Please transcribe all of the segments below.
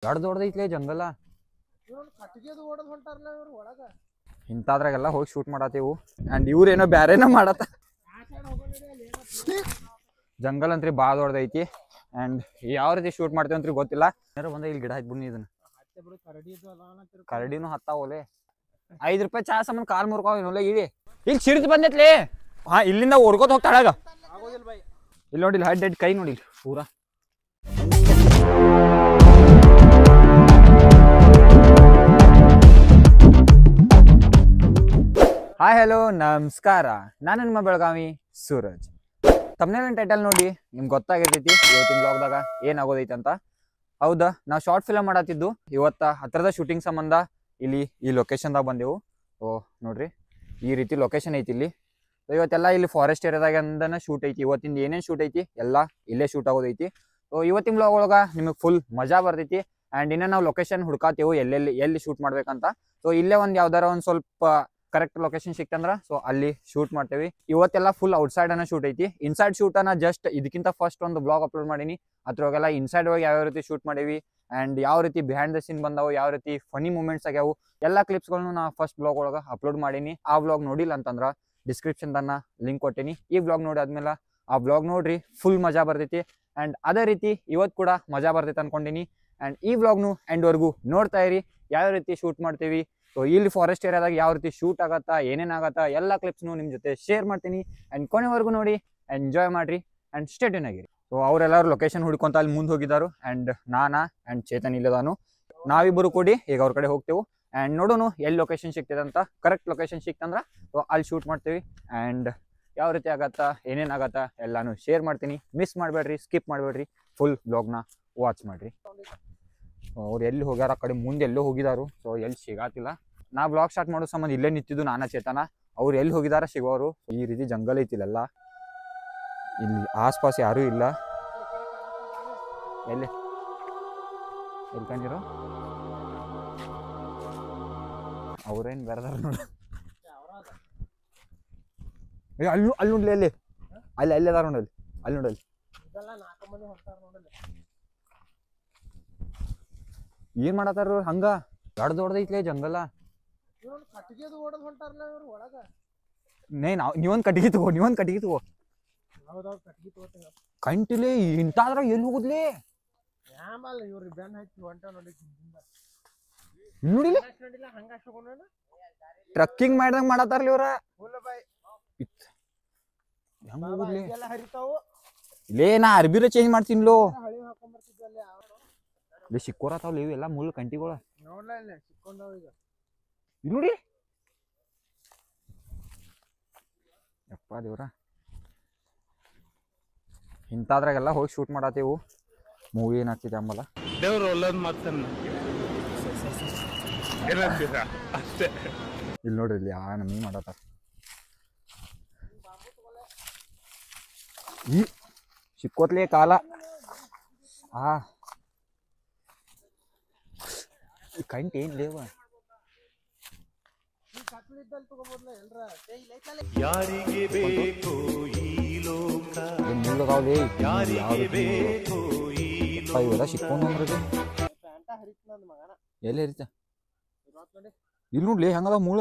ದೊಡ್ಡದೈತ್ಲೆ ಜಂಗಲ ಇಂತಾದ್ರಾಗೆಲ್ಲ ಹೋಗಿ shoot ಮಾಡತ್ತೀವು and ಇವ್ರೇನೋ ಬ್ಯಾರೇನೋ ಮಾಡತ್ತ. Jungle ಅಂತ್ರಿ ಭಾಳ ದೊಡ್ಡದೈತಿ ಅಂಡ್ ಯಾವ ರೀತಿ ಶೂಟ್ ಮಾಡ್ತೀವಿ ಅಂತ ಗೊತ್ತಿಲ್ಲ. ಏನಾರ ಬಂದ ಇಲ್ಲಿ ಗಿಡ ಹಚ್ಚಿ ಬಿಡ್ನಿ ಇದನ್ನ ಕರಡಿನೂ ಹತ್ತಾವಲೆ. 5 ರೂಪಾಯಿ ಚಾ ಸಾಮಾನು ಕಾಲ್ ಮುರ್ಕಾವ ಇಳಿ ಇಲ್ಲಿ ಸಿಡ್ದು ಬಂದೈತ್ಲಿ. ಹಾ ಇಲ್ಲಿಂದ ಓಡ್ಕೋತ ಹೋಗ್ತಾಳಾಗ ಇಲ್ಲಿ ನೋಡಿ ಹಡ್ ಹಡ್ ಕೈ ನೋಡಿ ಪೂರಾ. ಹಾಯ್ ಹಲೋ ನಮಸ್ಕಾರ, ನಾನು ನಿಮ್ಮ ಬೆಳಗಾವಿ ಸೂರಜ್. ತಮ್ನೇಲ್ ಟೈಟಲ್ ನೋಡಿ ನಿಮ್ಗೆ ಗೊತ್ತಾಗಿರ್ತೈತಿ ಇವತ್ತಿನ ಬ್ಲಾಗ್ದಾಗ ಏನಾಗೋದೈತಿ ಅಂತ. ಹೌದಾ, ನಾವು ಶಾರ್ಟ್ ಫಿಲಮ್ ಮಾಡತ್ತಿದ್ದು ಇವತ್ತ ಹತ್ರದ ಶೂಟಿಂಗ್ ಸಂಬಂಧ ಇಲ್ಲಿ ಈ ಲೊಕೇಶನ್ದಾಗ ಬಂದೆವು. ಓ ನೋಡ್ರಿ ಈ ರೀತಿ ಲೊಕೇಶನ್ ಐತಿ ಇಲ್ಲಿ. ಇವತ್ತೆಲ್ಲ ಇಲ್ಲಿ ಫಾರೆಸ್ಟ್ ಏರಿಯಾದಾಗಂದನ ಶೂಟ್ ಐತಿ. ಇವತ್ತಿಂದ ಏನೇನು ಶೂಟ್ ಐತಿ ಎಲ್ಲ ಇಲ್ಲೇ ಶೂಟ್ ಆಗೋದೈತಿ. ಸೊ ಇವತ್ತಿನ ಬ್ಲಾಗ್ ಒಳಗ ನಿಮಗೆ ಫುಲ್ ಮಜಾ ಬರ್ತೈತಿ. ಆ್ಯಂಡ್ ಇನ್ನು ನಾವು ಲೊಕೇಶನ್ ಹುಡ್ಕಾತೇವು ಎಲ್ಲಿ ಶೂಟ್ ಮಾಡ್ಬೇಕಂತ. ಸೊ ಇಲ್ಲೇ ಒಂದು ಯಾವ್ದಾರ ಒಂದು ಸ್ವಲ್ಪ ಕರೆಕ್ಟ್ ಲೊಕೇಶನ್ ಸಿಕ್ತಂದ್ರ ಸೊ ಅಲ್ಲಿ ಶೂಟ್ ಮಾಡ್ತೇವಿ. ಇವತ್ತೆಲ್ಲ ಫುಲ್ ಔಟ್ಸೈಡ್ ಅನ್ನ ಶೂಟ್ ಐತಿ. ಇನ್ಸೈಡ್ ಶೂಟ್ ಅನ್ನ ಜಸ್ಟ್ ಇದಕ್ಕಿಂತ ಫಸ್ಟ್ ಒಂದು ಬ್ಲಾಗ್ ಅಪ್ಲೋಡ್ ಮಾಡೀನಿ. ಅದ್ರೊಳಗೆಲ್ಲ ಇನ್ಸೈಡ್ ಹೋಗಿ ಯಾವ ರೀತಿ ಶೂಟ್ ಮಾಡೀವಿ ಆ್ಯಂಡ್ ಯಾವ ರೀತಿ ಬಿಹೈಂಡ್ ದ ಸೀನ್ ಬಂದವು, ಯಾವ ರೀತಿ ಫನಿ ಮೂಮೆಂಟ್ಸ್ ಆಗ್ಯಾವು, ಎಲ್ಲ ಕ್ಲಿಪ್ಸ್ಗಳನ್ನು ನಾ ಫಸ್ಟ್ ಬ್ಲಾಗ್ ಒಳಗೆ ಅಪ್ಲೋಡ್ ಮಾಡೀನಿ. ಆ ಬ್ಲಾಗ್ ನೋಡಿಲ್ಲ ಅಂತಂದ್ರ ಡಿಸ್ಕ್ರಿಪ್ಷನ್ ತನ್ನ ಲಿಂಕ್ ಕೊಟ್ಟೀನಿ. ಈ ಬ್ಲಾಗ್ ನೋಡಿ ಆದ್ಮೇಲೆ ಆ ಬ್ಲಾಗ್ ನೋಡ್ರಿ, ಫುಲ್ ಮಜಾ ಬರ್ತೈತಿ. ಆ್ಯಂಡ್ ಅದೇ ರೀತಿ ಇವತ್ತು ಕೂಡ ಮಜಾ ಬರ್ತೈತೆ ಅನ್ಕೊಂಡಿನಿ. ಆ್ಯಂಡ್ ಈ ಬ್ಲಾಗ್ನು ಎಂಡ್ವರೆಗೂ ನೋಡ್ತಾ ಇರಿ, ಯಾವ ರೀತಿ ಶೂಟ್ ಮಾಡ್ತೀವಿ. ಸೊ ಇಲ್ಲಿ ಫಾರೆಸ್ಟ್ ಏರಿಯಾದಾಗ ಯಾವ ರೀತಿ ಶೂಟ್ ಆಗತ್ತಾ, ಏನೇನಾಗತ್ತಾ ಎಲ್ಲ ಕ್ಲಿಪ್ಸ್ನು ನಿಮ್ಮ ಜೊತೆ ಶೇರ್ ಮಾಡ್ತೀನಿ. ಆ್ಯಂಡ್ ಕೊನೆವರೆಗೂ ನೋಡಿ ಎಂಜಾಯ್ ಮಾಡ್ರಿ ಆ್ಯಂಡ್ ಸ್ಟೇ ಟ್ಯೂನ್ ಆಗಿರಿ. ಸೊ ಅವರೆಲ್ಲರೂ ಲೊಕೇಶನ್ ಹುಡ್ಕೊಂತ ಅಲ್ಲಿ ಮುಂದೆ ಹೋಗಿದ್ದಾರು. ಆ್ಯಂಡ್ ನಾನಾ ಆ್ಯಂಡ್ ಚೇತನ್ ಇಲ್ಲದಾನು, ನಾವಿಬ್ಬರು ಕೂಡಿ ಈಗ ಅವ್ರ ಕಡೆ ಹೋಗ್ತೇವೆ. ಆ್ಯಂಡ್ ನೋಡೋನು ಎಲ್ಲಿ ಲೊಕೇಶನ್ ಸಿಗ್ತದೆ ಅಂತ. ಕರೆಕ್ಟ್ ಲೊಕೇಶನ್ ಸಿಕ್ತಂದ್ರೆ ಸೊ ಅಲ್ಲಿ ಶೂಟ್ ಮಾಡ್ತೀವಿ. ಆ್ಯಂಡ್ ಯಾವ ರೀತಿ ಆಗತ್ತಾ, ಏನೇನಾಗತ್ತಾ ಎಲ್ಲಾನು ಶೇರ್ ಮಾಡ್ತೀನಿ. ಮಿಸ್ ಮಾಡಬೇಡ್ರಿ, ಸ್ಕಿಪ್ ಮಾಡಬೇಡ್ರಿ, ಫುಲ್ ಬ್ಲಾಗ್ನ ವಾಚ್ ಮಾಡಿರಿ. ಅವ್ರು ಎಲ್ಲಿ ಹೋಗ್ಯಾರ ಆ ಕಡೆ ಮುಂದೆ ಎಲ್ಲೋ ಹೋಗಿದಾರು. ಸೊ ಎಲ್ಲಿ ಸಿಗಾತಿಲ್ಲ. ನಾ ಬ್ಲಾಗ್ ಸ್ಟಾರ್ಟ್ ಮಾಡೋ ಸಂಬಂಧ ಇಲ್ಲೇ ನಿಂತಿದ್ದು ನಾನಾ ಚೇತನ. ಅವ್ರು ಎಲ್ಲಿ ಹೋಗಿದಾರ ಸಿಗೋರು. ಈ ರೀತಿ ಜಂಗಲ್ ಐತಿಲ್ಲ, ಇಲ್ಲಿ ಆಸ್ಪಾಸ್ ಯಾರೂ ಇಲ್ಲ. ಎಲ್ಲಿ ಕಂಡಿರೋ ಅವ್ರೇನು ಬೇರೆದಾರ ನೋಡ. ಅಲ್ಲಿ ನೋಡ್ಲಿ, ಅಲ್ಲಿ ಅದಾರ ನೋಡಲ್ಲಿ, ಅಲ್ಲಿ ನೋಡಲ್ಲಿ ಏನ್ ಮಾಡತ್ತಾರ ಹಂಗ. ದೊಡ್ಡದೈತ್ಲೆ ಜಂಗಲ. ನೀವೊಂದ್ ಕಟ್ಟಿಗೆ ತಗೋ, ಕಂಟಿಲೆ ಇಂತಾದ್ರ ಎಲ್ಲಿ ಹೋಗುದ್ಲಿ ನೋಡಿ. ಟ್ರಕ್ಕಿಂಗ್ ಮಾಡ್ದಂಗ ಮಾಡತ್ತಾರ್ಲಿ ಇವ್ರ. ಹೆಂಗ ಹೋಗುದ್ಲಿ ಇಲ್ಲೇ ನಾ ಅರ್ಬಿರ ಚೇಂಜ್ ಮಾಡ್ತೀನಿಲೋ. ಇಲ್ಲಿ ಸಿಕ್ಕೋರತಾವ್ಲಿ ಇವೆಲ್ಲ ಮುಳ್ಳು ಕಂಟಿಗಳ ನೋಡಿ. ಯಪ್ಪ ದೇವ್ರ, ಇಂತಾದ್ರಾಗೆಲ್ಲ ಹೋಗಿ ಶೂಟ್ ಮಾಡತ್ತೀವು. ಮೂವಿ ಏನಾಗ್ತಿದೆ ಅಂಬಲ್ಲ. ಇಲ್ಲಿ ನೋಡ್ರಿ, ಇಲ್ಲಿ ಆ ನಮಿ ಮಾಡತ್ತಾರ. ಈ ಸಿಕ್ಕೋತ್ಲೇ ಕಾಲ. ಕಂಟಿ ಏನ್ ಲೇವ. ಯಾರಿಗೆ ಬೇಕು ಈ ಲೋಕ, ಇವೆಲ್ಲ ಸಿಕ್ಕೊಂಡು ಎಲ್ಲಿ ಹರಿತ. ಇಲ್ಲಿ ನೋಡ್ಲಿ ಹೆಂಗದಾವ ಮೂಳ.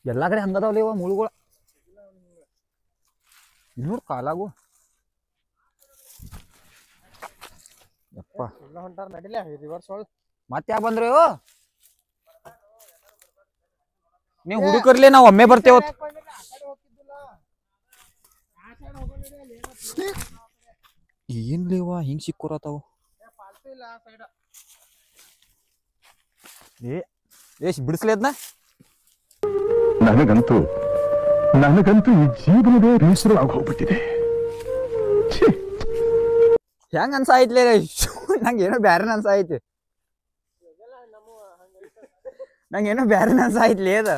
ಎಲ್ಲಾ ಕಡೆ ಹಂಗದಾವ್ಲೇವ ಮೂಳುಗಳ. ಇಲ್ಲಿ ನೋಡ್ ಕಾಲಾಗು. ಯಪ್ಪ ಮತ್ತೆ ಯಾ ಬಂದ್ರೆ ನೀವು ಹುಡುಕರ್ಲಿ, ನಾವು ಒಮ್ಮೆ ಬರ್ತೇವ. ಏನ್ ಲೇವ ಹಿಂಗ್ ಸಿಕ್ಕೋರತಾವು. ಬಿಡಿಸ್ಲಿ ಅದ್ನ. ನನಗಂತೂ ಈ ಜೀವನವೇ ಬೇಸರವಾಗಿ ಹೋಗ್ಬಿಟ್ಟಿದೆ. ಹೆಂಗ ಅನ್ಸಾಯ್ತ್ಲೇ, ನಂಗೇನೋ ಬ್ಯಾರನ ಅನ್ಸಾಯ್ತಿ. ಅದ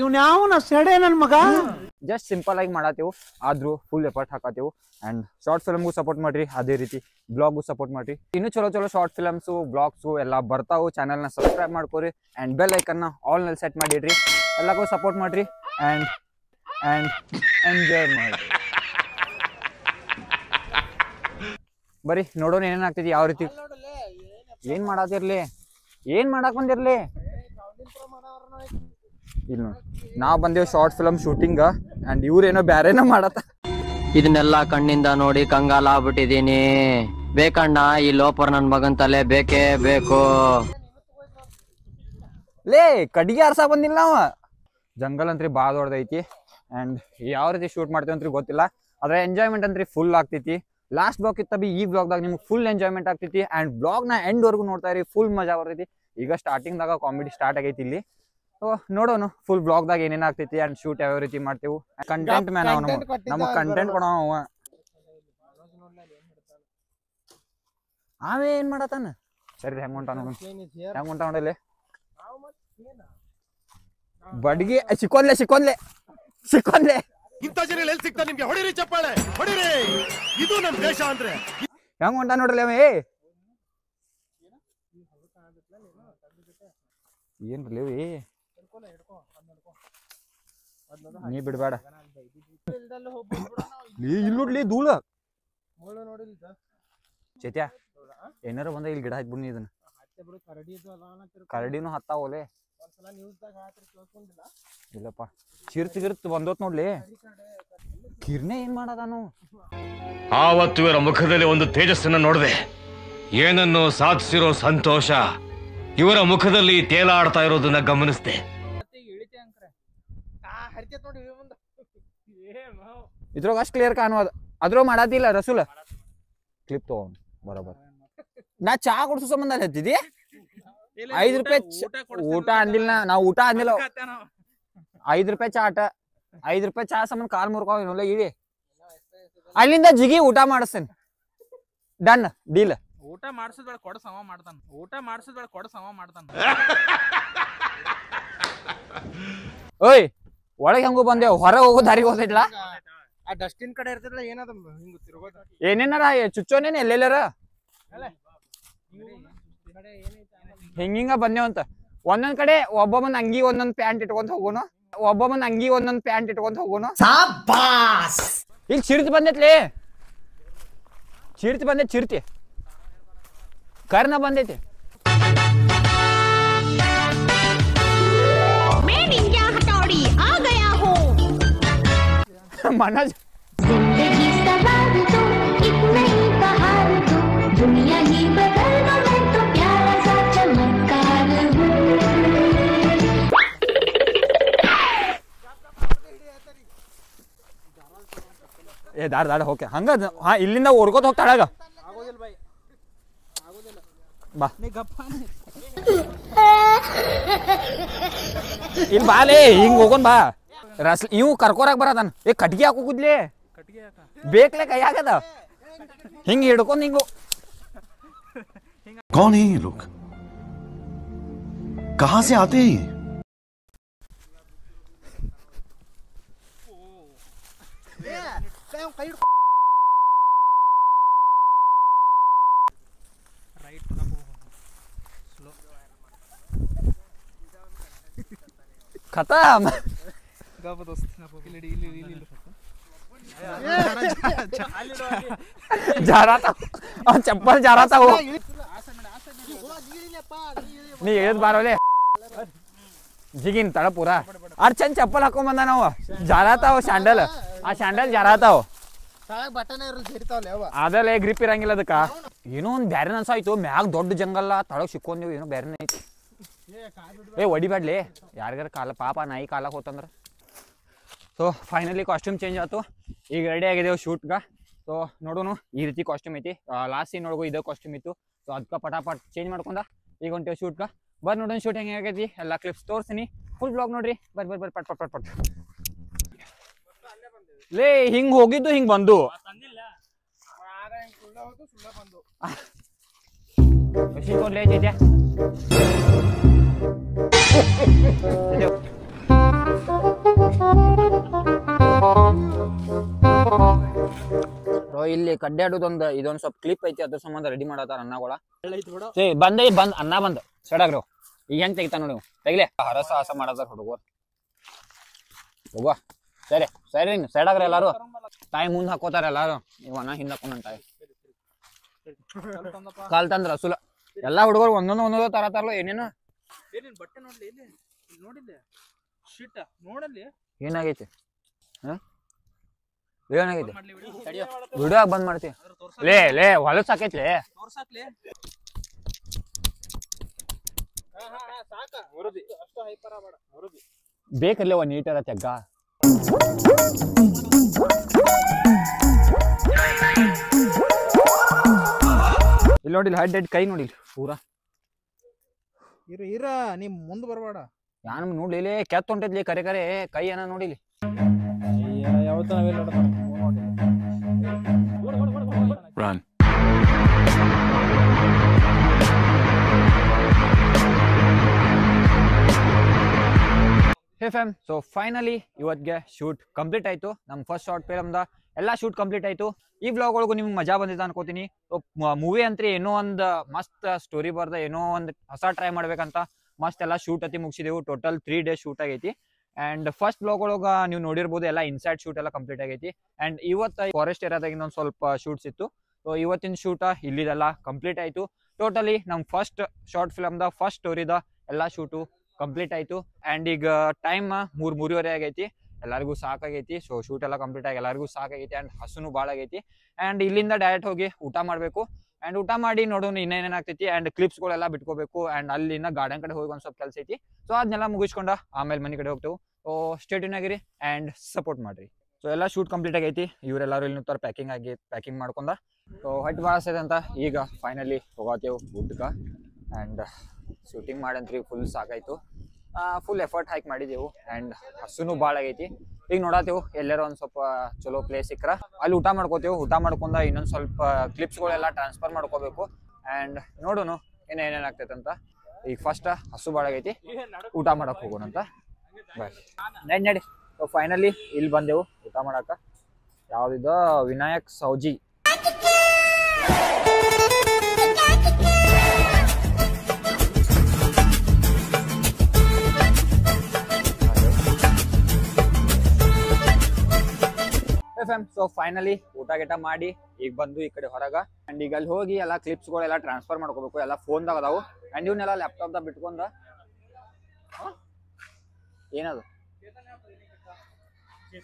ಇವ್ನ ಸೆಡೆ ನನ್ ಮಗ. ಜಸ್ಟ್ ಸಿಂಪಲ್ ಆಗಿ ಮಾಡತ್ತೇವು, ಆದ್ರೂ ಫುಲ್ ಎಫರ್ಟ್ ಹಾಕತ್ತೇವು. ಅಂಡ್ ಶಾರ್ಟ್ ಫಿಲ್ಮ್ಗೂ ಸಪೋರ್ಟ್ ಮಾಡ್ರಿ, ಅದೇ ರೀತಿ ಬ್ಲಾಗ್ಗೂ ಸಪೋರ್ಟ್ ಮಾಡ್ರಿ. ಇನ್ನು ಚಲೋ ಶಾರ್ಟ್ ಫಿಲಮ್ಸು, ಬ್ಲಾಗ್ಸು ಎಲ್ಲ ಬರ್ತಾವು. ಚಾನಲ್ನ ಸಬ್ಸ್ಕ್ರೈಬ್ ಮಾಡ್ಕೊರಿ ಅಂಡ್ ಬೆಲ್ ಐಕನ್ನ ಆಲ್ ನಲ್ಲಿ ಸೆಟ್ ಮಾಡಿಡ್ರಿ. ಎಲ್ಲಕ್ಕೂ ಸಪೋರ್ಟ್ ಮಾಡ್ರಿ ಅಂಡ್ ಎಂಜಾಯ್ ಮಾಡ್ರಿ. ಬರೀ ನೋಡೋಣ ಏನೇನಾಗ್ತೈತಿ, ಯಾವ ರೀತಿ ಏನ್ ಮಾಡಾತಿರ್ಲಿ, ಏನ್ ಮಾಡಾಕ್ ಬಂದಿರ್ಲಿ? ಇಲ್ಲ ನಾವ್ ಬಂದೇವ್ ಶಾರ್ಟ್ ಫಿಲಮ್ ಶೂಟಿಂಗ್ ಅಂಡ್ ಇವ್ರೇನೋ ಬ್ಯಾರೇನೋ ಮಾಡತ್ತ. ಇದನ್ನೆಲ್ಲ ಕಣ್ಣಿಂದ ನೋಡಿ ಕಂಗಾಲ ಆಗ್ಬಿಟ್ಟಿದೀನಿ. ಬೇಕಣ್ಣ ಈ ಲೋಪರ್ ನನ್ ಮಗನ್ ತಲೆ ಬೇಕೇ ಬೇಕು. ಲೇ ಕಡ್ಗಿ ಆರ್ಸಾ ಬಂದಿಲ್ಲ ನಾವ. ಜಂಗಲ್ ಅಂತ್ರಿ ಬಾಳ ದೊಡ್ಡದೈತಿ ಅಂಡ್ ಯಾವ ರೀತಿ ಶೂಟ್ ಮಾಡ್ತೇವೆ ಅಂತ್ರಿ ಗೊತ್ತಿಲ್ಲ. ಆದ್ರೆ ಎಂಜಾಯ್ಮೆಂಟ್ ಅಂತ್ರಿ ಫುಲ್ ಆಗ್ತೈತಿ. ಲಾಸ್ಟ್ ಬ್ಲಾಗ್ ಇತ್ತ ಬಿ ಈ ಬ್ಲಾಗ್ದಾಗ ನಿಮ್ಗೆ ಫುಲ್ ಎಂಜಾಯ್ಮೆಂಟ್ ಆಗ್ತೈತಿ ಅಂಡ್ ಬ್ಲಾಗ್ ನ ಎಂಡ್ ವರ್ಗು ನೋಡ್ತಾ ಇರಿ, ಫುಲ್ ಮಜಾ ಬರ್ತೈತಿ. ಈಗ ಸ್ಟಾರ್ಟಿಂಗ್ ದಾಗ ಕಾಮಿಡಿ ಸ್ಟಾರ್ಟ್ ಆಗೈತಿ ಇಲ್ಲಿ. ಸೊ ನೋಡೋಣ ಫುಲ್ ಬ್ಲಾಗ್ ದಾಗ ಏನೇನ್ ಆಗ್ತೈತಿ ಅಂಡ್ ಶೂಟ್ ಯಾವ ರೀತಿ ಮಾಡ್ತೇವು. ಕಂಟೆಂಟ್ ಮ್ಯಾನ್ ಅವ, ನಮಗ್ ಕಂಟೆಂಟ್ ಕೊಡೋ ಅವ. ಅವೇ ಏನ್ ಮಾಡತಾನ? ಸರಿ ಹೆಂಗ್ ಹೊಂಟ ನೋಡ, ಹೆಂಗ್ ಹೊಂಟ ನೋಡಲಿ. ಬಡ್ಗಿ ಸಿಕ್ಕೊಂದ್ಲೆ ಸಿಕ್ಕೊಂದ್ಲೆ ಸಿಕ್ಕೊಂದ್ಲೆ. ಇಂಥ ಜನ ಎಲ್ಲಿ ಸಿಗ್ತಾ ನಿಮ್ಗೆ? ಹೊಡಿರಿ ಚಪ್ಪಾಳೆ, ಹೊಡಿರಿ. ಇದು ನಮ್ ದೇಶ ಅಂದ್ರೆ. ಹೆಂಗ್ ಹೊಂಟ ನೋಡ್ರಿ ಅವ. ಏನ್ರಿ ನೀ ಬಿಡ್ಬೇಡ. ಇಲ್ಲಿ ನೋಡ್ಲಿ ಧೂಳ ಚೇತ್ಯ ಏನಾರ ಬಂದ ಇಲ್ಲಿ ಗಿಡ ಹಚ್ಬಿಡ್ನಿ. ಇದನ್ನ ಕರಡಿನೂ ಹತ್ತಾವಲೆ. ಇಲ್ಲಪ್ಪ ಚಿರ್ತ್ ಗಿರ್ತ್ ಬಂದೋತ್ ನೋಡ್ಲಿ. ಕಿರ್ನೆ ಏನ್ ಮಾಡದಾನು? ಆವತ್ತು ಇವರ ಮುಖದಲ್ಲಿ ಒಂದು ತೇಜಸ್ಸನ್ನ ನೋಡಿದೆ. ಏನನ್ನು ಸಾಧಿಸಿರೋ ಸಂತೋಷ ಇವರ ಮುಖದಲ್ಲಿ ತೇಲಾಡ್ತಾ ಇರೋದನ್ನ ಗಮನಿಸಿದೆ. ಇದ್ರಾಗ ಅಷ್ಟ್ ಕ್ಲಿಯರ್ ಕಾಣುವುದು. ಅದ್ರೋ ಮಾಡತಿಲ್ಲ ರಸೂಲ ಕ್ಲಿಪ್ ತಗೊಂಡ್ ಬರೋಬರ್. ನಾ ಚಾ ಕೊಡ್ಸೋ ಸಂಬಂಧ ಹತ್ತಿದಿ. 5 ರೂಪಾಯಿ ಊಟ ಅಂದಿಲ್ಲ ನಾವು, ಊಟ ಅಂದಿಲ್ಲ. 5 ರೂಪಾಯಿ ಚಾಟ, 5 ರೂಪಾಯಿ ಚಾ ಸಂಬಂಧ ಕಾಲ್ ಮುರ್ಕೋಲ್ಲ ಇಡಿ. ಅಲ್ಲಿಂದ ಜಿಗಿ ಊಟ ಮಾಡಿಸ್ತೇನೆ. Done deal. ಊಟ ಮಾಡಿಸಿದ ಬೇಡ ಕೊಡ ಸಮ ಮಾಡ್ತಾನ. ಊಟ ಮಾಡಿಸಿದ ಬೇಡ ಕೊಡ ಸಮ ಮಾಡ್ತಾನ. ಓಯ್ ಒಳಗೆ ಹೆಂಗು ಬಂದೇವ್, ಹೊರ ಹೋಗೋ ದಾರಿಗೆ ಹೋದಿಡ್ಲ. ಆ ಡಸ್ಟಿನ್ ಕಡೆ ಇರ್ತಿರ್ಲ ಏನದ ಹಿಂಗ ತಿರ್ಗೋದ ಏನೇನಾರ ಚುಚ್ಚೋನೇನ ಎಲ್ಲೆಲ್ಲಾರ ಹಿಂಗಿಂಗ ಬಂದೇವಂತ. ಒಂದೊಂದ್ ಕಡೆ ಒಬ್ಬೊಬ್ಬನ ಅಂಗಿ ಒಂದೊಂದ್ ಪ್ಯಾಂಟ್ ಇಟ್ಕೊಂತ ಹೋಗೋನು, ಒಬ್ಬೊಬ್ಬನ ಅಂಗಿ ಒಂದೊಂದ್ ಪ್ಯಾಂಟ್ ಇಟ್ಕೊಂತ ಹೋಗೋನು. ಇಲ್ಲಿ ಚಿರ್ತಿ ಬಂದೈತ್ಲಿ, ಚಿರ್ತಿ ಬಂದೈತಿ, ಚಿರ್ತಿ ಕರ್ನ ಬಂದೈತಿ. मनोज जिंदगी सवार तो एक नई बहार तो दुनिया ही बदल दो, मैं तो प्यारा सा चमत्कार हूँ. ಏ ದಾಡ ದಾಡ ಹೋಕೆ ಹಂಗ. ಹಾ ಇಲ್ಲಿಂದ ಓಡ್ಕೋತ ಹೋಗ್ತಾಳಾಗ ಬಾ. ಇಲ್ಲಿ ಬಾಲೇ ಹಿಂಗ್ ಹೋಗೋನ್ ಬಾ. ರಸ್ ಇವು ಕರ್ಕೋರಾಕ್ ಬರತಾನ. ಏ ಕಟ್ಗಿ ಹಾಕೋಗುದ್ಲಿ ಬೇಕ್ಲೆ ಕೈ ಆಗದ ಹಿಂಗ್ ಹಿಡ್ಕೊಂಡ್ ಹಿಂಗು. कौन है ये लोग? कहां से आते हैं ये? खतम. जा रहा था और चप्पल जा रहा था वो. ನೀ ಹೇಳಿದ್ ಬಾರೋಲೆ ಜಿಗಿನ್ ತಡ ಪೂರ. ಅರ್ ಚಂದ ಚಪ್ಪಲ್ ಹಾಕೊಂಡ್ ಬಂದ ನಾವು. ಜಾರಾತಾವ ಸ್ಯಾಂಡಲ್, ಆ ಸ್ಯಾಂಡಲ್ ಜಾರಾತಾವ. ಅದಲ್ಲ ಗ್ರಿಪ್ ಇರಂಗಿಲ್ಲ ಅದಕ್ಕ. ಏನೋ ಒಂದ್ ಬ್ಯಾರೆ ಅನ್ಸಾಯ್ತು. ಮ್ಯಾಗ ದೊಡ್ಡ ಜಂಗಲ್ಲ, ತಳಗ್ ಸಿಕ್ಕೊಂದೇವು, ಏನೋ ಬ್ಯಾರೆ ಐತಿ. ಏ ಹೊಡಿಬ್ಯಾಡ್ಲಿ ಯಾರಿಗಾರ ಕಾಲ, ಪಾಪ ನಾಯಿ ಕಾಲಕ್ಕೆ ಹೋತಂದ್ರ. ಸೊ ಫೈನಲಿ ಕಾಸ್ಟ್ಯೂಮ್ ಚೇಂಜ್ ಆಯ್ತು. ಈಗ ರೆಡಿ ಆಗಿದ್ದೇವೆ ಶೂಟ್ಗ. ಸೊ ನೋಡೋಣ ಈ ರೀತಿ ಕಾಸ್ಟ್ಯೂಮ್ ಐತಿ. ಲಾಸ್ಟ್ ಸೀನ್ ಒಳಗೂ ಇದೇ ಕಾಸ್ಟ್ಯೂಮ್ ಇತ್ತು. ಸೊ ಅದಕ್ಕೆ ಪಟಾಪಟ್ ಚೇಂಜ್ ಮಾಡ್ಕೊಂಡ ಈಗ ಹೊಂಟೇವು ಶೂಟ್ಗ. ಬರ್ರಿ ನೋಡೋಣ ಶೂಟ್ ಹೆಂಗೆ ಆಗೈತಿ. ಎಲ್ಲ ಕ್ಲಿಪ್ಸ್ ತೋರಿಸ್ತೀನಿ, ಫುಲ್ ಬ್ಲಾಗ್ ನೋಡ್ರಿ. ಬರ್ರಿ ಪಟ್ ಪಟ್ ಪಟ್ ಪಟ್. ಲೇ ಹಿಂಗ್ ಹೋಗಿದ್ದು ಹಿಂಗ್ ಬಂದು ಲೇ ಜೈತ್ಯ ಇಲ್ಲಿ ಕಡ್ಡಾಡೋದೊಂದು ಇದೊಂದ್ ಸ್ವಲ್ಪ ಕ್ಲಿಪ್ ಐತಿ, ಅದ್ರ ಸಂಬಂಧ ರೆಡಿ ಮಾಡತ್ತಾರ ಅನ್ನಗಳ. ಬಂದ ಅನ್ನ ಬಂದ್ ಸಡಾಗ್ರಿ. ಈಗ ಹೆಂಗ್ ತೆಗಿತಾನ ನೋಡಿ ತೆಗಿಲೆ. ಹರಸ ಹಾಸ ಮಾಡತಾರ ಹುಡುಗರು. ಹೋಗುವ ಸರಿ ಸರಿ ಸೈಡಾಗ್ರಿ ಎಲ್ಲಾರು. ತಾಯಿ ಮುಂದ್ ಹಾಕೋತಾರ ಎಲ್ಲಾರು. ಇವ್ ಅನ್ನ ಹಿಂದ್ ಹಾಕೊಂಡ್ ತಾಯಿ ಕಾಲ್ ತಂದ್ರ ಸುಲ ಎಲ್ಲಾ ಹುಡುಗರು ಒಂದೊಂದು ತರತಾರಲ್ಲ ಏನೇನು ಏನೇನ್ ಬಟ್ಟೆ ನೋಡ್ಲಿ ಇಲ್ಲಿ ನೋಡಿಲ್ಲ ಶೀಟ್ ನೋಡಲ್ಲಿ ಏನಾಗೈತಿ ಏನಾಗೈತಿ ಮಾಡ್ಲಿ ವಿಡಿಯೋ ಬಂದ್ ಮಾಡ್ತಿ ಲೇ ಹೊಲಸ್ ಸಾಕೈತ್ಲೆ ತೋರ್ಸಾಕ್ಲಿ ಸಾಕ ವರದಿ ಅಷ್ಟು ಹೈಪರ ಬೇಡ ವರದಿ ಬೇಕಲ್ಲೇ ಒಂದ್ ನೀಟರ ತೆಗ್ಗ ಇಲ್ಲಿ ನೋಡಿಲ್ಲ ಹೆಡ್ ಕೈ ನೋಡಿಲ್ಲ ಪೂರಾ ಇರ ನೀ ಮುಂದ್ ಬರ್ಬೇಡ ಯಾನ್ ನೋಡ್ಲಿ ಕೆತ್ತ ಹೊಂಟೈತ್ಲಿ ಕರೆ ಕೈ ಏನ ನೋಡಿಲಿ ಯಾವತ್ತ ನಾವೆಲ್ಲ Run. ಹೇ ಫ್ಯಾಮ್ ಸೊ ಫೈನಲಿ ಇವತ್ತಿಗೆ ಶೂಟ್ ಕಂಪ್ಲೀಟ್ ಆಯ್ತು ನಮ್ಮ ಫಸ್ಟ್ ಶಾರ್ಟ್ ಫಿಲಮ್ದ ಎಲ್ಲ ಶೂಟ್ ಕಂಪ್ಲೀಟ್ ಆಯ್ತು ಈ ವ್ಲಾಗ್ ಒಳಗೂ ನಿಮ್ಗೆ ಮಜಾ ಬಂದಿದೆ ಅನ್ಕೋತೀನಿ ಸೊ ಮೂವಿ ಅಂತ ಏನೋ ಒಂದು ಮಸ್ತ್ ಸ್ಟೋರಿ ಬರ್ದ ಏನೋ ಒಂದು ಹೊಸ ಟ್ರೈ ಮಾಡ್ಬೇಕಂತ ಮಸ್ತ್ ಎಲ್ಲ ಶೂಟ್ ಅತಿ ಮುಗಿಸಿದೆವು ಟೋಟಲ್ 3 days ಶೂಟ್ ಆಗೈತಿ ಅಂಡ್ ಫಸ್ಟ್ ಬ್ಲಾಗ್ ಒಳಗ ನೀವು ನೋಡಿರ್ಬೋದು ಎಲ್ಲ ಇನ್ಸೈಡ್ ಶೂಟ್ ಎಲ್ಲ ಕಂಪ್ಲೀಟ್ ಆಗೈತಿ ಅಂಡ್ ಇವತ್ತು ಫಾರೆಸ್ಟ್ ಏರಿಯಾದಾಗ ಇನ್ನೊಂದು ಸ್ವಲ್ಪ ಶೂಟ್ಸ್ ಇತ್ತು ಸೊ ಇವತ್ತಿನ ಶೂಟ ಇಲ್ಲಿದೆಲ್ಲ ಕಂಪ್ಲೀಟ್ ಆಯ್ತು ಟೋಟಲಿ ನಮ್ಮ ಫಸ್ಟ್ ಶಾರ್ಟ್ ಫಿಲಮ್ದ ಫಸ್ಟ್ ಸ್ಟೋರಿದ ಎಲ್ಲ ಶೂಟು ಕಂಪ್ಲೀಟ್ ಆಯ್ತು ಅಂಡ್ ಈಗ ಟೈಮ್ 3:30 ಆಗೈತಿ ಎಲ್ಲರಿಗೂ ಸಾಕಾಗೈತಿ ಸೊ ಶೂಟ್ ಎಲ್ಲ ಕಂಪ್ಲೀಟ್ ಆಗಿ ಎಲ್ಲರಿಗೂ ಸಾಕಾಗೈತಿ ಅಂಡ್ ಹಸುನು ಭಾಳ ಆಗೈತಿ ಅಂಡ್ ಇಲ್ಲಿಂದ ಡೈರೆಕ್ಟ್ ಹೋಗಿ ಊಟ ಮಾಡಬೇಕು ಅಂಡ್ ಊಟ ಮಾಡಿ ನೋಡೋಣ ಇನ್ನೇನೇನಾಗ್ತೈತಿ ಅಂಡ್ ಕ್ಲಿಪ್ಸ್ಗಳೆಲ್ಲ ಬಿಟ್ಕೋಬೇಕು ಅಂಡ್ ಅಲ್ಲಿಂದ ಗಾರ್ಡನ್ ಕಡೆ ಹೋಗಿ ಒಂದು ಸ್ವಲ್ಪ ಕೆಲಸ ಐತಿ ಸೊ ಅದನ್ನೆಲ್ಲ ಮುಗಿಸ್ಕೊಂಡ ಆಮೇಲೆ ಮನೆ ಕಡೆ ಹೋಗ್ತೇವೆ ಸೊ ಸ್ಟೇಟ್ಯೂನ್ ಆಗಿರಿ ಅಂಡ್ ಸಪೋರ್ಟ್ ಮಾಡ್ರಿ ಸೊ ಎಲ್ಲ ಶೂಟ್ ಕಂಪ್ಲೀಟ್ ಆಗೈತಿ ಇವರೆಲ್ಲರೂ ಇಲ್ಲಿ ನಿಂತಾರ ಪ್ಯಾಕಿಂಗ್ ಮಾಡ್ಕೊಂಡ ಸೊ ಹೊಟ್ಟೆ ಭಾಳ ಆಸೆ ಅಂತ ಈಗ ಫೈನಲಿ ಹೋಗತ್ತೇವು ಊಟಕ್ಕೆ ಅಂಡ್ ಶೂಟಿಂಗ್ ಮಾಡಂತ್ರಿ ಫುಲ್ ಸಾಕಾಯ್ತು ಫುಲ್ ಎಫರ್ಟ್ ಹಾಕಿ ಮಾಡಿದೆವು ಅಂಡ್ ಹಸುನು ಭಾಳ ಆಗೈತಿ ಈಗ ನೋಡತ್ತೇವು ಎಲ್ಲಾರ ಒಂದು ಸ್ವಲ್ಪ ಚಲೋ ಪ್ಲೇಸ್ ಸಿಕ್ಕ್ರ ಅಲ್ಲಿ ಊಟ ಮಾಡ್ಕೋತೇವು ಊಟ ಮಾಡ್ಕೊಂಡ ಇನ್ನೊಂದು ಸ್ವಲ್ಪ ಕ್ಲಿಪ್ಸ್ಗಳೆಲ್ಲ ಟ್ರಾನ್ಸ್ಫರ್ ಮಾಡ್ಕೋಬೇಕು ಅಂಡ್ ನೋಡೋಣ ಏನೇನಾಗ್ತೈತೆ ಅಂತ ಈಗ ಫಸ್ಟ್ ಹಸು ಭಾಳ ಆಗೈತಿ ಊಟ ಮಾಡಕ್ ಹೋಗೋಣ ಅಂತ ಬಾಯ್ ನಡಿ ಸೊ ಫೈನಲಿ ಇಲ್ಲಿ ಬಂದೆವು ಊಟ ಮಾಡಾಕ ಯಾವ್ದಿದ ವಿನಾಯಕ್ ಸೌಜಿ ಸೊ ಫೈನಲಿ ಊಟ ಗೀಟ ಮಾಡಿ ಈಗ ಬಂದು ಈ ಕಡೆ ಹೊರಗ ಅಂಡ್ ಈಗ ಅಲ್ಲಿ ಹೋಗಿ ಎಲ್ಲ ಕ್ಲಿಪ್ಸ್ಗಳೆಲ್ಲ ಟ್ರಾನ್ಸ್ಫರ್ ಮಾಡ್ಕೋಬೇಕು ಎಲ್ಲ ಫೋನ್ದಾಗ ಅದಾವು ಅಂಡ್ ಇವನ್ನೆಲ್ಲ ಲ್ಯಾಪ್ಟಾಪ್ದಾಗ ಬಿಟ್ಕೊಂಡ ಏನದು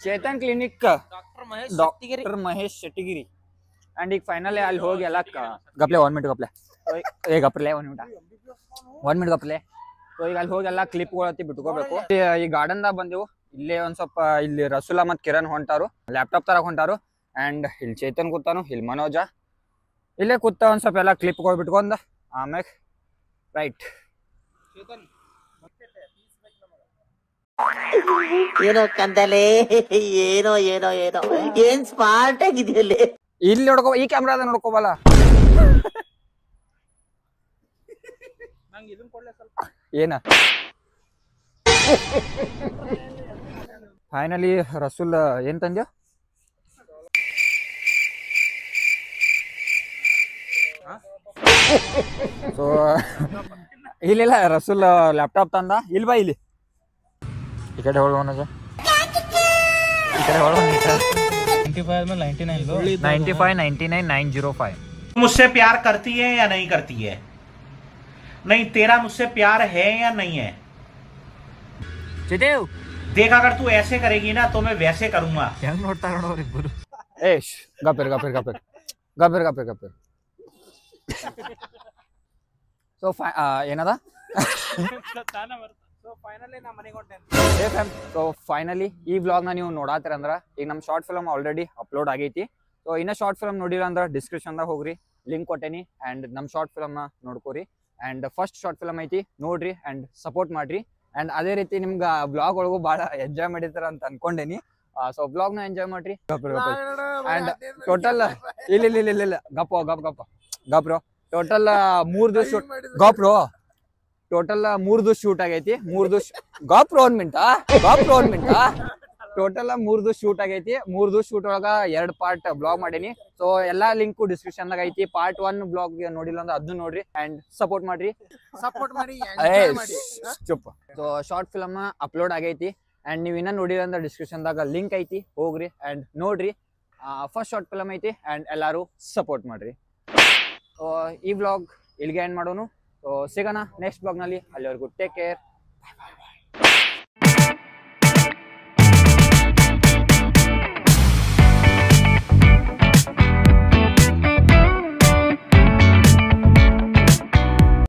Chetan clinic doctor Mahesh Shettigiri and ಈಗ ಫೈನಲಿ ಅಲ್ಲಿ ಹೋಗಿ ಎಲ್ಲ ಗಪ್ಲೆ 1 minute ಗಪ್ಲೆ ಗಪ್ಲೆ 1 minute ಗಪ್ಲೆ ಸೊ ಈಗ ಅಲ್ಲಿ ಹೋಗಿ ಎಲ್ಲ ಕ್ಲಿಪ್ಗಳು ಬಿಟ್ಕೋಬೇಕು ಈ ಗಾರ್ಡನ್ದಾಗ ಬಂದೆವು ಇಲ್ಲೇ ಒಂದ್ ಸ್ವಲ್ಪ ಇಲ್ಲಿ ರಸುಲಾ ಮತ್ ಕಿರಣ್ ಹೊಂಟಾರು ಲ್ಯಾಪ್ಟಾಪ್ ತರಕ್ ಹೊಂಟಾರು ಅಂಡ್ ಇಲ್ಲಿ ಚೇತನ್ ಕೂತಾನು ಇಲ್ಲಿ ಮನೋಜ ಇಲ್ಲೇ ಕೂತ ಒಂದ್ ಸ್ವಲ್ಪ ಎಲ್ಲ ಕ್ಲಿಪ್ಗಳು ಬಿಟ್ಕೊಂಡ ಆಮ್ಯಾಗ ರೈಟ್ ಏನೋ ಕಂದಲೆ ಏನೋ ಏನೋ ಏನೋ ಏನ್ ಸ್ಮಾರ್ಟ್ ಆಗಿದೆಯಲ್ಲೇ ಇಲ್ಲಿ ನೋಡ್ಕೋ ಈ ಕ್ಯಾಮ್ರಾದ ನೋಡ್ಕೋಬಲ್ಲ ನಂಗೆ ಇದನ್ನ ಕೊಡ್ಲೆ ಸ್ವಲ್ಪ ಏನ ಫೈನಲಿ ರಸೂಲ್ ಏನ್ ತಂದ್ಯೋ ಸೊ ಇಲ್ಲ ರಸೂಲ್ ಲ್ಯಾಪ್ಟಾಪ್ ತಂದ ಇಲ್ ಬಾ ಇಲ್ಲಿ ಈ ಕಡೆ ಹೊಳೋಣ ಈ ಕಡೆ ಹೊಳೋಣ 95 99 905 मुझसे प्यार करती है या नहीं करती है नहीं तेरा मुझसे प्यार है या नहीं है ಚಿದೇವ್ देख अगर तू ऐसे करेगी ना तो मैं वैसे करूंगा ಹೆಂಗ್ ನೋಡ್ತಾರ ನೋಡ್ರಿ ಇಬ್ಬರು ಏಶ್ ಗಪ್ಪರ್ ಸೊ ಏನದ ಸೊ ಫೈನಲಿ ಈ ವ್ಲಾಗ್ ನ ನೀವು ನೋಡಾತೀರ ಅಂದ್ರ ಈಗ ನಮ್ ಶಾರ್ಟ್ ಫಿಲ್ಮ್ ಆಲ್ರೆಡಿ ಅಪ್ಲೋಡ್ ಆಗೈತಿ ಸೊ ಇನ್ನ ಶಾರ್ಟ್ ಫಿಲ್ಮ್ ನೋಡಿಲ್ಲ ಅಂದ್ರ ಡಿಸ್ಕ್ರಿಪ್ಷನ್ ದಾಗ ಹೋಗ್ರಿ ಲಿಂಕ್ ಕೊಟ್ಟೇನಿ ಅಂಡ್ ನಮ್ ಶಾರ್ಟ್ ಫಿಲ್ಮ್ ನ ನೋಡ್ಕೋರಿ ಅಂಡ್ ಫಸ್ಟ್ ಶಾರ್ಟ್ ಫಿಲ್ಮ್ ಐತಿ ನೋಡ್ರಿ ಅಂಡ್ ಸಪೋರ್ಟ್ ಮಾಡ್ರಿ ಅಂಡ್ ಅದೇ ರೀತಿ ನಿಮ್ಗೆ ಬ್ಲಾಗ್ ಒಳಗೂ ಬಹಳ ಎಂಜಾಯ್ ಮಾಡಿರ್ತಾರ ಅಂತ ಅನ್ಕೊಂಡೇನಿ ಸೊ ಬ್ಲಾಗ್ ನ ಎಂಜಾಯ್ ಮಾಡ್ರಿ ಅಂಡ್ ಟೋಟಲ್ ಇಲ್ಲ ಗಪ್ರೋ ಟೋಟಲ್ 3 ದಿವಸ ಗಪ್ರೋ ಟೋಟಲ್ 3 ದಿವಸ ಶೂಟ್ ಆಗೈತಿ 3 ದಿವಸ ಗಪ್ರೋ 1 minute ಟೋಟಲ್ 3 ದಿವಸ ಶೂಟ್ ಆಗೈತಿ 3 ದಿವಸ ಶೂಟ್ ಒಳಗ 2 ಪಾರ್ಟ್ ಬ್ಲಾಗ್ ಮಾಡೀನಿ ಸೊ ಎಲ್ಲಾ ಲಿಂಕ್ ಡಿಸ್ಕ್ರಿಪ್ಷನ್ ದಾಗ ಐತಿ ಪಾರ್ಟ್ 1 ಬ್ಲಾಗ್ ನೋಡಿಲ್ಲ ಅಂದ್ರೆ ಅದನ್ನ ನೋಡ್ರಿ ಅಂಡ್ ಸಪೋರ್ಟ್ ಮಾಡಿ ಚುಪ್ ಸೊ ಶಾರ್ಟ್ ಫಿಲ್ಮ್ ಅಪ್ಲೋಡ್ ಆಗೈತಿ ಅಂಡ್ ನೀವ್ ಇನ್ನ ನೋಡಿಲ್ಲ ಅಂದ್ರೆ ಡಿಸ್ಕ್ರಿಪ್ಷನ್ ದಾಗ ಲಿಂಕ್ ಐತಿ ಹೋಗ್ರಿ ಅಂಡ್ ನೋಡ್ರಿ ಫಸ್ಟ್ ಶಾರ್ಟ್ ಫಿಲ್ಮ್ ಐತಿ ಅಂಡ್ ಎಲ್ಲಾರು ಸಪೋರ್ಟ್ ಮಾಡ್ರಿ ಈ ವ್ಲಾಗ್ ಇಲ್ಲಿಗೆ ಎಂಡ್ ಮಾಡೋನು. ಸೊ ಸಿಗೋಣ ನೆಕ್ಸ್ಟ್ ಬ್ಲಾಗ್ನಲ್ಲಿ. ಅಲ್ಲಿವರೆಗೂ ಟೇಕ್ ಕೇರ್.